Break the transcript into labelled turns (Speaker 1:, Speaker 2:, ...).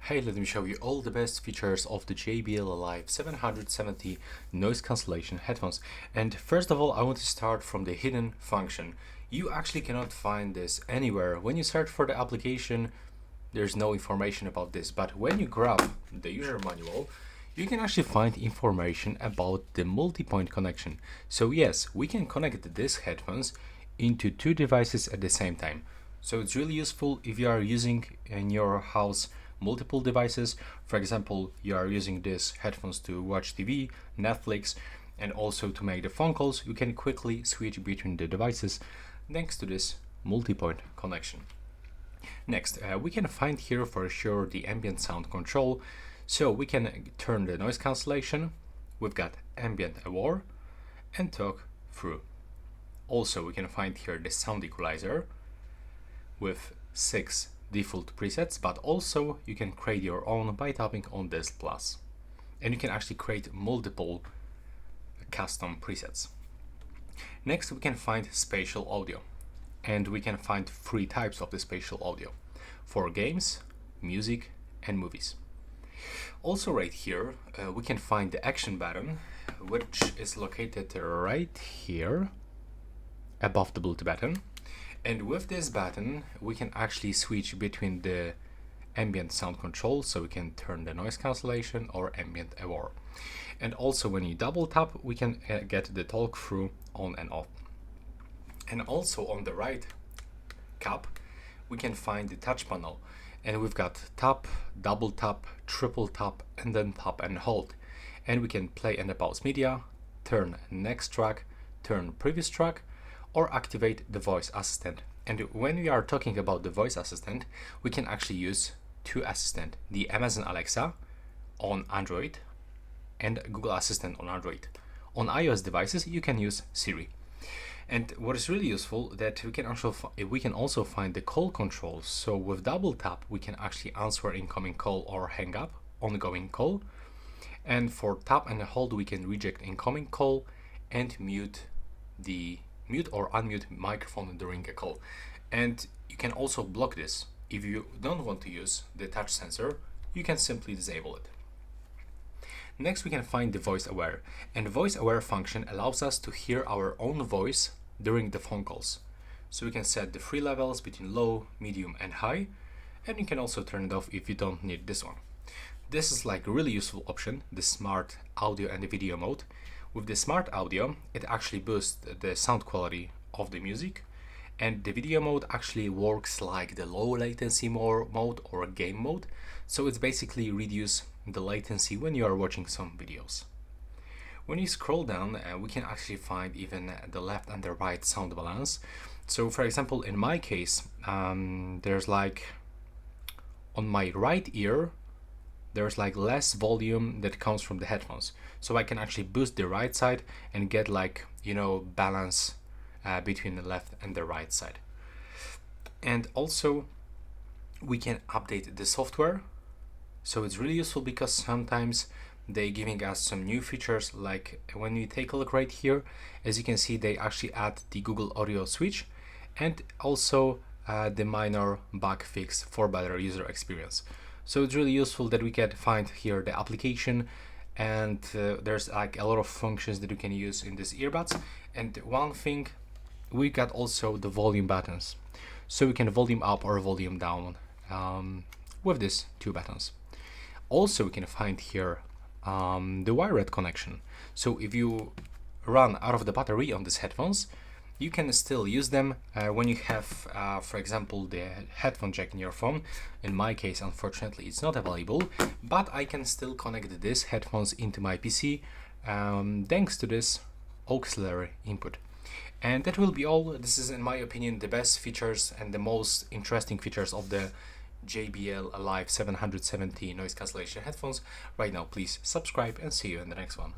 Speaker 1: Hey, let me show you all the best features of the JBL Alive 770 noise cancellation headphones. And first of all, I want to start from the hidden function. You actually cannot find this anywhere. When you search for the application, there's no information about this. But when you grab the user manual, you can actually find information about the multi-point connection. So yes, we can connect these headphones into two devices at the same time. So it's really useful if you are using in your house multiple devices. For example, you are using these headphones to watch TV, Netflix, and also to make the phone calls. You can quickly switch between the devices thanks to this multi-point connection. Next, we can find here for sure the ambient sound control. So we can turn the noise cancellation. We've got ambient aware and talk through. Also, we can find here the sound equalizer with 6 default presets, but also you can create your own by tapping on this plus. And you can actually create multiple custom presets. Next, we can find spatial audio. And we can find 3 types of the spatial audio for games, music, and movies. Also right here, we can find the action button, which is located right here above the Bluetooth button. And with this button, we can actually switch between the ambient sound control, so we can turn the noise cancellation or ambient aware. And also when you double tap, we can get the talk through on and off. And also on the right cap, we can find the touch panel. And we've got tap, double tap, triple tap, and then tap and hold. And we can play and pause media, turn next track, turn previous track, or activate the voice assistant. And when we are talking about the voice assistant, we can actually use 2 assistants, the Amazon Alexa on Android and Google Assistant on Android. On iOS devices, you can use Siri. And what is really useful that we can also find the call control. So with double tap, we can actually answer incoming call or hang up ongoing call. And for tap and hold, we can reject incoming call and mute or unmute microphone during a call. And you can also block this. If you don't want to use the touch sensor, you can simply disable it. Next, we can find the voice aware. And the voice aware function allows us to hear our own voice during the phone calls. So we can set the 3 levels between low, medium, and high. And you can also turn it off if you don't need this one. This is like a really useful option, the smart audio and the video mode. With the smart audio, it actually boosts the sound quality of the music, and the video mode actually works like the low latency mode or game mode. So it's basically reduce the latency when you are watching some videos. When you scroll down, we can actually find even the left and the right sound balance. So for example, in my case, there's like on my right ear, there's like less volume that comes from the headphones. So I can actually boost the right side and get like, balance between the left and the right side. And also we can update the software. So it's really useful because sometimes they're giving us some new features. Like when we take a look right here, as you can see, they actually add the Google Audio switch and also the minor bug fix for better user experience. So it's really useful that we can find here the application, and there's like a lot of functions that you can use in these earbuds. And one thing, we got also the volume buttons. So we can volume up or volume down with these 2 buttons. Also, we can find here the wired connection. So if you run out of the battery on these headphones, you can still use them when you have, for example, the headphone jack in your phone. In my case, unfortunately, it's not available, but I can still connect these headphones into my PC thanks to this auxiliary input. And that will be all. This is, in my opinion, the best features and the most interesting features of the JBL Alive 770 noise cancellation headphones. Right now, please subscribe and see you in the next one.